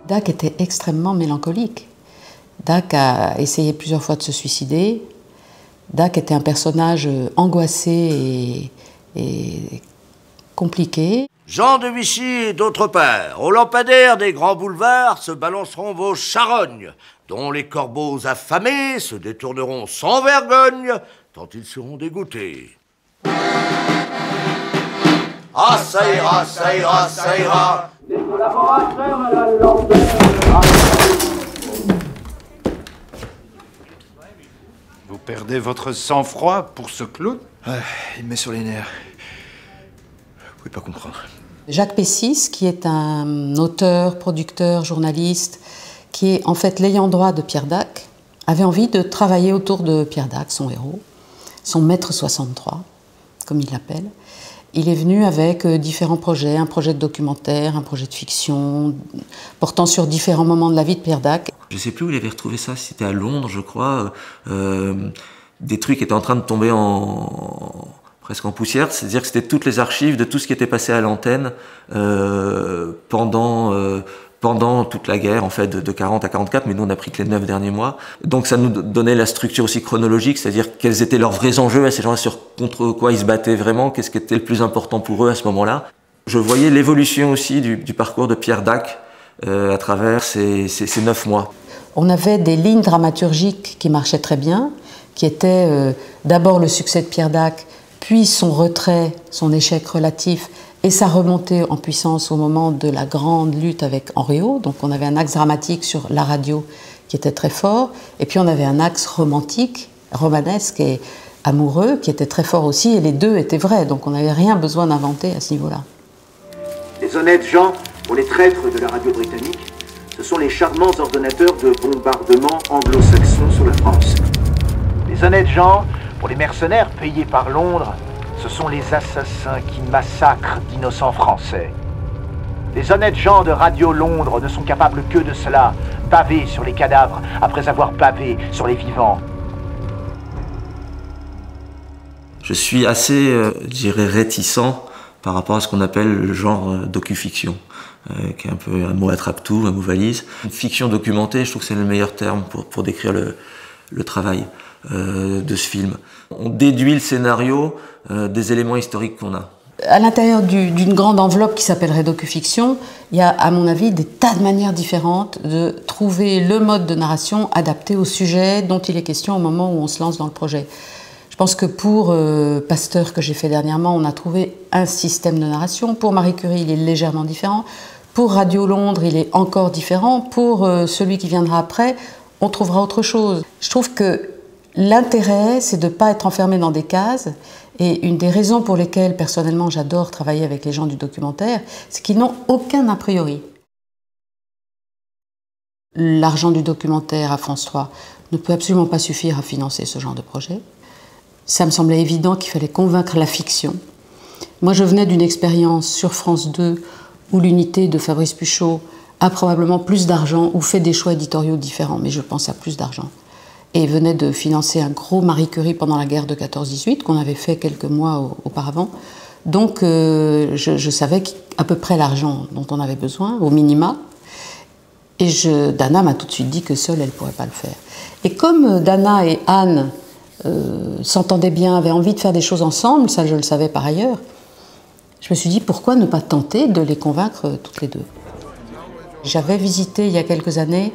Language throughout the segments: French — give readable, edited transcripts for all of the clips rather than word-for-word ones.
Dac était extrêmement mélancolique. Dac a essayé plusieurs fois de se suicider. Dac était un personnage angoissé et compliqué. Jean de Vichy et d'autre part, aux lampadaires des grands boulevards se balanceront vos charognes, dont les corbeaux affamés se détourneront sans vergogne, tant ils seront dégoûtés. Ah, ça ira, ça ira, ça ira. Les collaborateurs à la lanterne. Vous perdez votre sang-froid pour ce clown? Ouais, il me met sur les nerfs. Vous pouvez pas comprendre. Jacques Pessis, qui est un auteur, producteur, journaliste, qui est en fait l'ayant droit de Pierre Dac, avait envie de travailler autour de Pierre Dac, son héros, son maître 63, comme il l'appelle. Il est venu avec différents projets, un projet de documentaire, un projet de fiction, portant sur différents moments de la vie de Pierre Dac. Je ne sais plus où il avait retrouvé ça, c'était à Londres, je crois. Des trucs étaient en train de tomber presque en poussière, c'est-à-dire que c'était toutes les archives de tout ce qui était passé à l'antenne pendant toute la guerre, en fait, de 40 à 44, mais nous on a pris que les 9 derniers mois. Donc ça nous donnait la structure aussi chronologique, c'est-à-dire quels étaient leurs vrais enjeux à ces gens-là, contre quoi ils se battaient vraiment, qu'est-ce qui était le plus important pour eux à ce moment-là. Je voyais l'évolution aussi du parcours de Pierre Dac à travers ces 9 mois. On avait des lignes dramaturgiques qui marchaient très bien, qui étaient d'abord le succès de Pierre Dac, puis son retrait, son échec relatif, et sa remontée en puissance au moment de la grande lutte avec Henriot. Donc on avait un axe dramatique sur la radio qui était très fort, et puis on avait un axe romantique, romanesque et amoureux qui était très fort aussi, et les deux étaient vrais, donc on n'avait rien besoin d'inventer à ce niveau-là. Les honnêtes gens, pour les traîtres de la radio britannique, ce sont les charmants ordonnateurs de bombardement anglo-saxons sur la France. Les honnêtes gens, pour les mercenaires payés par Londres, ce sont les assassins qui massacrent d'innocents Français. Les honnêtes gens de Radio Londres ne sont capables que de cela, baver sur les cadavres après avoir bavé sur les vivants. Je suis assez, je dirais, réticent par rapport à ce qu'on appelle le genre docu-fiction, qui est un peu un mot attrape-tout, un mot valise. Une fiction documentée, je trouve que c'est le meilleur terme pour décrire le travail de ce film. On déduit le scénario des éléments historiques qu'on a. À l'intérieur d'une grande enveloppe qui s'appellerait docu-fiction, il y a, à mon avis, des tas de manières différentes de trouver le mode de narration adapté au sujet dont il est question au moment où on se lance dans le projet. Je pense que pour Pasteur, que j'ai fait dernièrement, on a trouvé un système de narration. Pour Marie Curie, il est légèrement différent. Pour Radio Londres, il est encore différent. Pour celui qui viendra après, on trouvera autre chose. Je trouve que l'intérêt, c'est de ne pas être enfermé dans des cases. Et une des raisons pour lesquelles, personnellement, j'adore travailler avec les gens du documentaire, c'est qu'ils n'ont aucun a priori. L'argent du documentaire à France 3 ne peut absolument pas suffire à financer ce genre de projet. Ça me semblait évident qu'il fallait convaincre la fiction. Moi, je venais d'une expérience sur France 2 où l'unité de Fabrice Puchot a probablement plus d'argent ou fait des choix éditoriaux différents, mais je pense à plus d'argent. Et venait de financer un gros Marie Curie pendant la guerre de 14-18, qu'on avait fait quelques mois auparavant. Donc, je savais à peu près l'argent dont on avait besoin, au minima. Et Dana m'a tout de suite dit que seule, elle ne pourrait pas le faire. Et comme Dana et Anne s'entendaient bien, avaient envie de faire des choses ensemble, ça je le savais par ailleurs, je me suis dit pourquoi ne pas tenter de les convaincre toutes les deux. J'avais visité il y a quelques années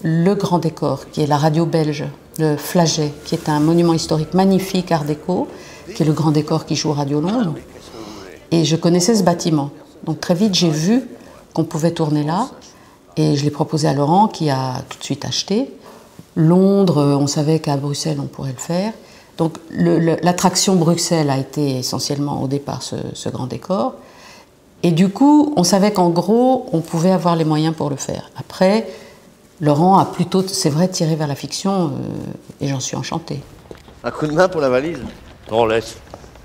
le Grand Décor, qui est la radio belge, le Flaget, qui est un monument historique magnifique, art déco, qui est le Grand Décor qui joue Radio Londres. Et je connaissais ce bâtiment. Donc très vite, j'ai vu qu'on pouvait tourner là, et je l'ai proposé à Laurent, qui a tout de suite acheté. Londres, on savait qu'à Bruxelles, on pourrait le faire. Donc l'attraction Bruxelles a été essentiellement au départ ce Grand Décor. Et du coup, on savait qu'en gros, on pouvait avoir les moyens pour le faire. Après, Laurent a plutôt, c'est vrai, tiré vers la fiction, et j'en suis enchantée. Un coup de main pour la valise? On laisse.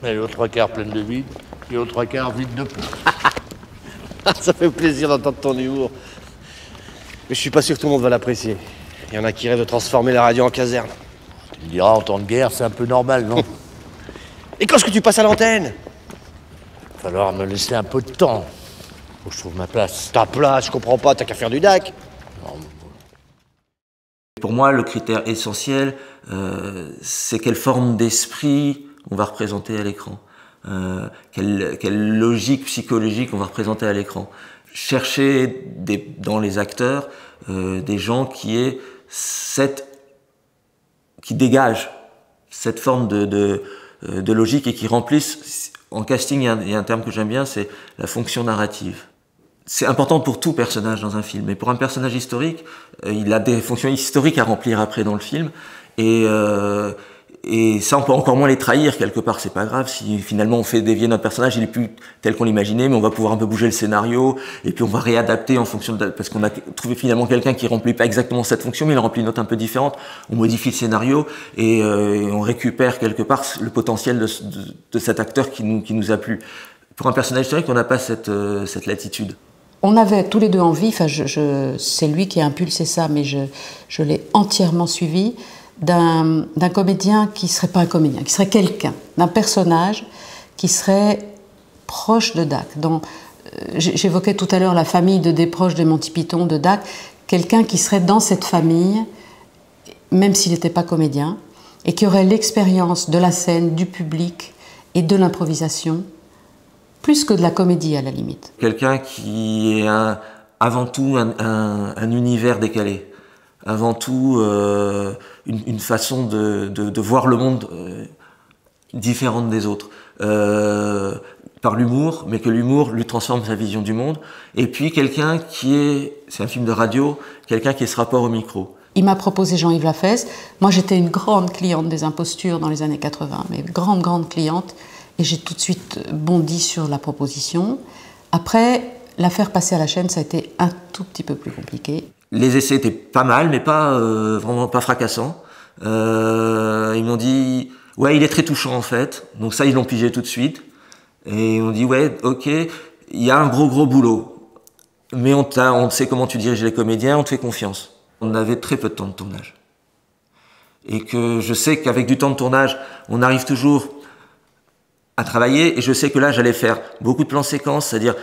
Elle est aux 3/4 pleine de vide, et aux 3/4 vide de plus. Ça fait plaisir d'entendre ton humour. Mais je suis pas sûr que tout le monde va l'apprécier. Il y en a qui rêvent de transformer la radio en caserne. Tu me diras, en temps de guerre, c'est un peu normal, non? Et quand est-ce que tu passes à l'antenne? Il va falloir me laisser un peu de temps. Faut que je trouve ma place. Ta place, je comprends pas, t'as qu'à faire du DAC. Pour moi, le critère essentiel, c'est quelle forme d'esprit on va représenter à l'écran. Quelle logique psychologique on va représenter à l'écran. Chercher dans les acteurs des gens qui dégagent cette forme de logique et qui remplissent. En casting, il y a un terme que j'aime bien, c'est la fonction narrative. C'est important pour tout personnage dans un film, mais pour un personnage historique, il a des fonctions historiques à remplir après dans le film, et ça on peut encore moins les trahir quelque part, c'est pas grave si finalement on fait dévier notre personnage, il est plus tel qu'on l'imaginait, mais on va pouvoir un peu bouger le scénario, et puis on va réadapter en fonction parce qu'on a trouvé finalement quelqu'un qui remplit pas exactement cette fonction, mais il remplit une autre un peu différente, on modifie le scénario, et on récupère quelque part le potentiel de cet acteur qui nous a plu. Pour un personnage historique, on n'a pas cette latitude. On avait tous les deux envie, c'est lui qui a impulsé ça, mais je l'ai entièrement suivi, d'un comédien qui ne serait pas un comédien, qui serait quelqu'un, d'un personnage qui serait proche de Dac. J'évoquais tout à l'heure la famille des proches des Monty Python, de Dac, quelqu'un qui serait dans cette famille, même s'il n'était pas comédien, et qui aurait l'expérience de la scène, du public et de l'improvisation, plus que de la comédie à la limite. Quelqu'un qui est avant tout un univers décalé, avant tout une façon de voir le monde différente des autres, par l'humour, mais que l'humour lui transforme sa vision du monde, et puis quelqu'un c'est un film de radio, quelqu'un qui est ce rapport au micro. Il m'a proposé Jean-Yves Lafesse. Moi j'étais une grande cliente des Impostures dans les années 80, mais grande cliente. Et j'ai tout de suite bondi sur la proposition. Après, la faire passer à la chaîne, ça a été un tout petit peu plus compliqué. Les essais étaient pas mal, mais vraiment pas fracassants. Ils m'ont dit, ouais, il est très touchant en fait. Donc ça, ils l'ont pigé tout de suite. Et ils m'ont dit, ouais, ok, il y a un gros boulot. Mais on sait comment tu diriges les comédiens, on te fait confiance. On avait très peu de temps de tournage. Et que je sais qu'avec du temps de tournage, on arrive toujours à travailler, et je sais que là j'allais faire beaucoup de plans séquences, c'est-à-dire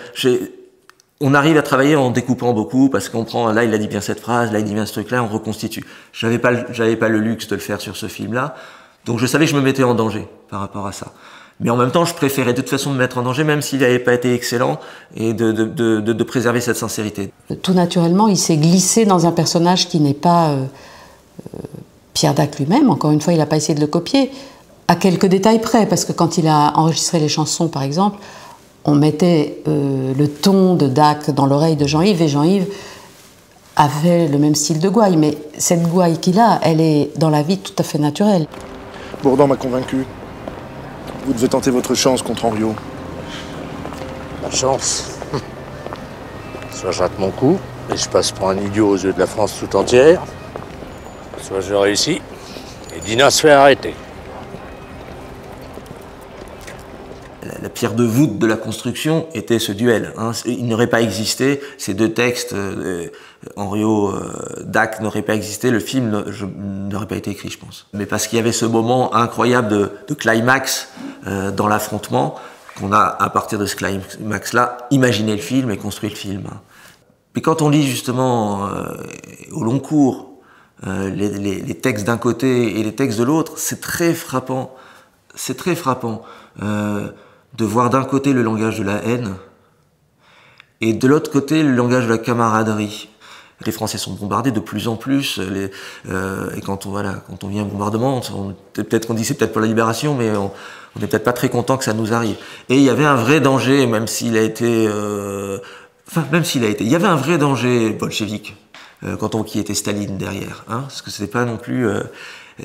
on arrive à travailler en découpant beaucoup, parce qu'on prend, là il a dit bien cette phrase, là il dit bien ce truc-là, on reconstitue. J'avais pas le luxe de le faire sur ce film-là, donc je savais que je me mettais en danger par rapport à ça. Mais en même temps, je préférais de toute façon me mettre en danger, même s'il n'avait pas été excellent, et de préserver cette sincérité. Tout naturellement, il s'est glissé dans un personnage qui n'est pas Pierre Dac lui-même, encore une fois, il n'a pas essayé de le copier, à quelques détails près, parce que quand il a enregistré les chansons, par exemple, on mettait le ton de Dac dans l'oreille de Jean-Yves, et Jean-Yves avait le même style de gouaille, mais cette gouaille qu'il a, elle est dans la vie tout à fait naturelle. Bourdin m'a convaincu. Vous devez tenter votre chance contre Henriot. La chance. Soit je rate mon coup, et je passe pour un idiot aux yeux de la France tout entière, soit je réussis, et Dina se fait arrêter. La pierre de voûte de la construction était ce duel. Il n'aurait pas existé, ces deux textes, Henriot, Dac n'auraient pas existé, le film n'aurait pas été écrit, je pense. Mais parce qu'il y avait ce moment incroyable de climax dans l'affrontement, qu'on a, à partir de ce climax-là, imaginé le film et construit le film. Puis quand on lit justement au long cours les textes d'un côté et les textes de l'autre, c'est très frappant. C'est très frappant. De voir d'un côté le langage de la haine et de l'autre côté le langage de la camaraderie. Les Français sont bombardés de plus en plus, et quand on vient un bombardement, on dit c'est peut-être pour la libération, mais on n'est peut-être pas très content que ça nous arrive. Et il y avait un vrai danger, même s'il a été, il y avait un vrai danger bolchevique qui était Staline derrière, parce que c'était pas non plus,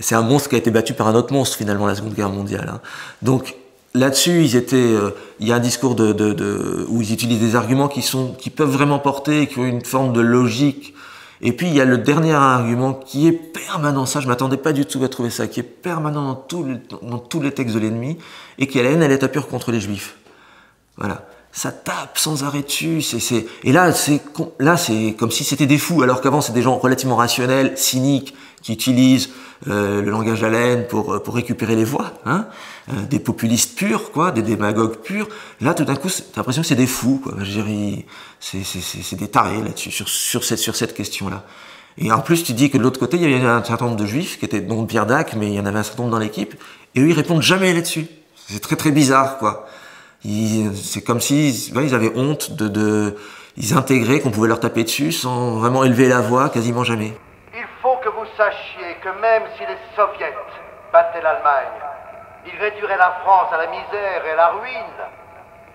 c'est un monstre qui a été battu par un autre monstre finalement la Seconde Guerre mondiale. Donc là-dessus, il y a un discours où ils utilisent des arguments qui peuvent vraiment porter, qui ont une forme de logique. Et puis, il y a le dernier argument qui est permanent. Ça, je m'attendais pas du tout à trouver ça, qui est permanent dans tous les textes de l'ennemi, et qui est la haine, elle est à pure contre les Juifs. Voilà. Ça tape sans arrêt dessus. Et là, c'est comme si c'était des fous, alors qu'avant, c'est des gens relativement rationnels, cyniques, qui utilisent le langage à la haine pour récupérer les voix, hein, des populistes purs, quoi, des démagogues purs. Là, tout d'un coup, t'as l'impression que c'est des fous, quoi. Je dirais, c'est des tarés là-dessus, sur cette question-là. Et en plus, tu dis que de l'autre côté, il y avait un certain nombre de juifs qui étaient dont Pierre Dac, mais il y en avait un certain nombre dans l'équipe, et eux, ils répondent jamais là-dessus. C'est très très bizarre, quoi. C'est comme si ils avaient honte ils intégraient qu'on pouvait leur taper dessus sans vraiment élever la voix, quasiment jamais. Il faut que vous sachiez que même si les soviets battaient l'Allemagne, ils réduiraient la France à la misère et à la ruine.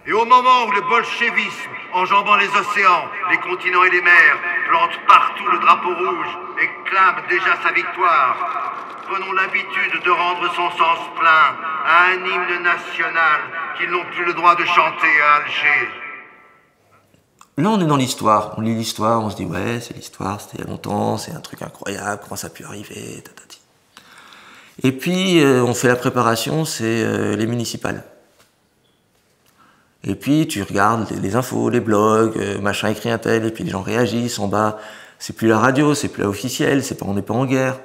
Et au moment où le bolchevisme, enjambant les océans, les continents et les mers, plante partout le drapeau rouge et clame déjà sa victoire, prenons l'habitude de rendre son sens plein à un hymne national qu'ils n'ont plus le droit de chanter à Alger. Là, on est dans l'histoire. On lit l'histoire, on se dit, ouais, c'est l'histoire, c'était il y a longtemps, c'est un truc incroyable, comment ça a pu arriver, tatati. Et puis, on fait la préparation, c'est les municipales. Et puis, tu regardes les infos, les blogs, machin écrit un tel, et puis les gens réagissent en bas. C'est plus la radio, c'est plus la officielle, on n'est pas en guerre.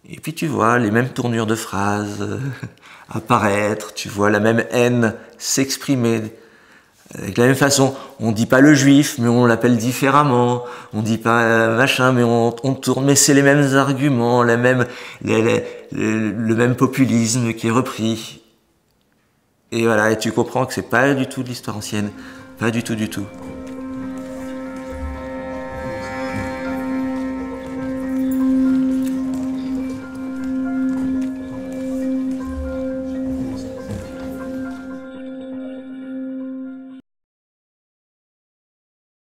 Et puis, tu vois les mêmes tournures de phrases apparaître, tu vois la même haine s'exprimer. De la même façon, on dit pas le juif, mais on l'appelle différemment. On dit pas machin, mais on tourne. Mais c'est les mêmes arguments, le même populisme qui est repris. Et voilà, et tu comprends que c'est pas du tout de l'histoire ancienne. Pas du tout, du tout.